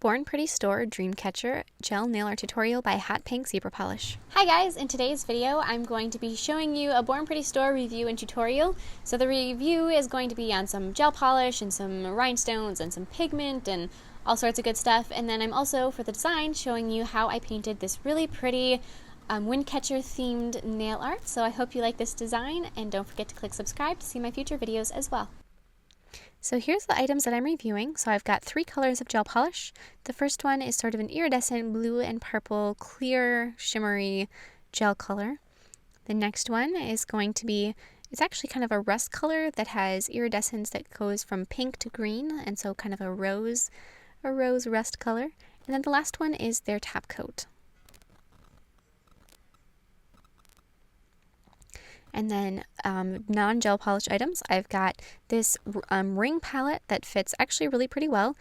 Born Pretty Store Dreamcatcher Gel Nail Art Tutorial by Hotpinkzebrapolish. Hi guys, in today's video I'm going to be showing you a Born Pretty Store review and tutorial. So the review is going to be on some gel polish and some rhinestones and some pigment and all sorts of good stuff. And then I'm also, for the design, showing you how I painted this really pretty windcatcher themed nail art. So I hope you like this design, and don't forget to click subscribe to see my future videos as well. So here's the items that I'm reviewing. So I've got 3 colors of gel polish. The first one is sort of an iridescent blue and purple, clear, shimmery gel color. The next one is going to be, it's actually kind of a rust color that has iridescence that goes from pink to green, and so kind of a rose rust color. And then the last one is their top coat. And then non-gel polish items, I've got this ring palette that fits actually really pretty well.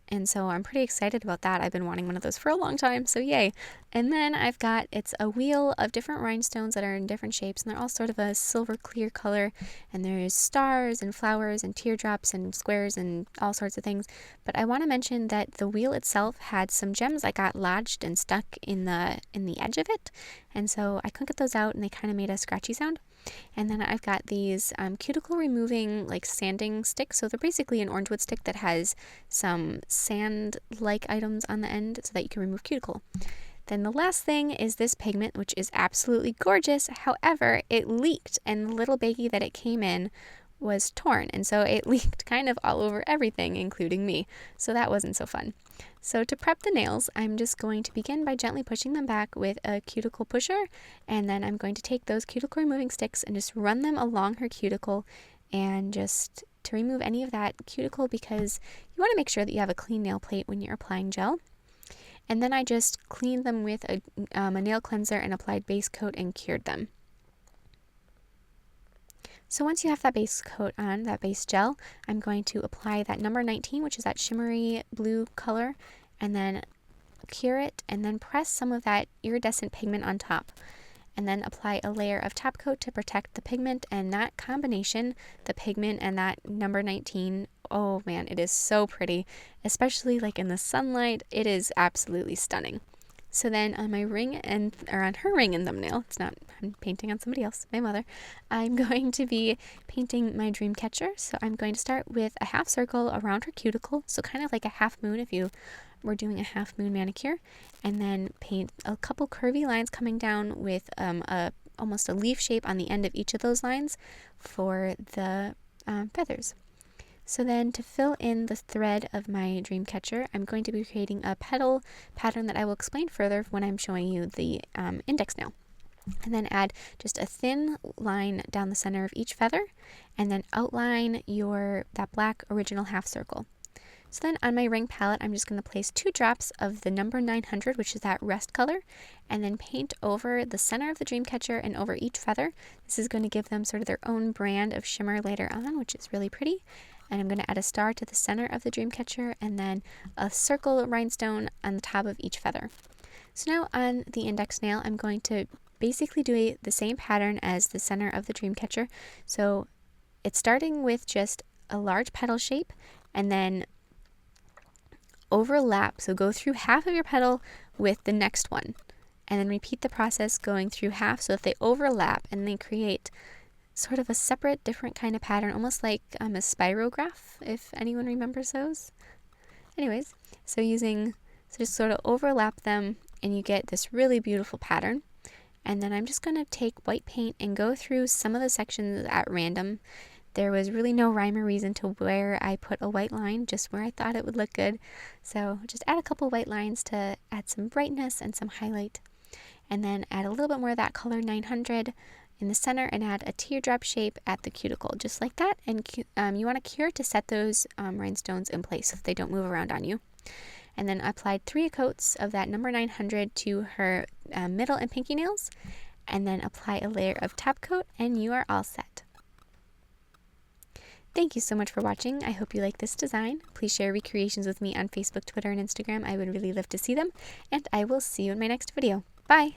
And so I'm pretty excited about that. I've been wanting one of those for a long time, so yay. And then I've got, it's a wheel of different rhinestones that are in different shapes, and they're all sort of a silver clear color. And there's stars and flowers and teardrops and squares and all sorts of things. But I want to mention that the wheel itself had some gems that got lodged and stuck in the edge of it. And so I couldn't get those out, and they kind of made a scratchy sound. And then I've got these cuticle removing like sanding sticks. So they're basically an orange wood stick that has some sand-like items on the end so that you can remove cuticle. Then the last thing is this pigment, which is absolutely gorgeous. However, it leaked, and the little baggie that it came in was torn, and so it leaked kind of all over everything, including me. So that wasn't so fun. So to prep the nails, I'm just going to begin by gently pushing them back with a cuticle pusher, and then I'm going to take those cuticle removing sticks and just run them along her cuticle, and just to remove any of that cuticle, because you want to make sure that you have a clean nail plate when you're applying gel. And then I just cleaned them with a nail cleanser and applied base coat and cured them. So once you have that base coat on, that base gel, I'm going to apply that number 19, which is that shimmery blue color, and then cure it, and then press some of that iridescent pigment on top. And then apply a layer of top coat to protect the pigment, and that combination, the pigment and that number 19, oh man, it is so pretty, especially like in the sunlight. It is absolutely stunning. So then on my ring on her ring and thumbnail, I'm painting on somebody else, my mother, I'm going to be painting my dream catcher. So I'm going to start with a half circle around her cuticle, so kind of like a half moon if you were doing a half moon manicure, and then paint a couple curvy lines coming down with almost a leaf shape on the end of each of those lines for the feathers. So then to fill in the thread of my dream catcher, I'm going to be creating a petal pattern that I will explain further when I'm showing you the index nail. And then add just a thin line down the center of each feather, and then outline that black original half circle. So then on my ring palette, I'm just going to place 2 drops of the number 900, which is that rust color, and then paint over the center of the dream catcher and over each feather. This is going to give them sort of their own brand of shimmer later on, which is really pretty. And I'm going to add a star to the center of the dream catcher, and then a circle rhinestone on the top of each feather. So now on the index nail, I'm going to basically do the same pattern as the center of the dream catcher. So it's starting with just a large petal shape, and then overlap. So go through half of your petal with the next one, and then repeat the process going through half. So if they overlap and they create sort of a separate, different kind of pattern, almost like a spirograph, if anyone remembers those. Anyways, so just sort of overlap them, and you get this really beautiful pattern. And then I'm just going to take white paint and go through some of the sections at random. There was really no rhyme or reason to where I put a white line, just where I thought it would look good. So just add a couple white lines to add some brightness and some highlight. And then add a little bit more of that color 900 in the center, and add a teardrop shape at the cuticle, just like that. And you want to cure to set those rhinestones in place so they don't move around on you. And then applied 3 coats of that number 900 to her middle and pinky nails, and then apply a layer of top coat, and you are all set. Thank you so much for watching. I hope you like this design. Please share recreations with me on Facebook, Twitter, and Instagram. I would really love to see them, and I will see you in my next video. Bye!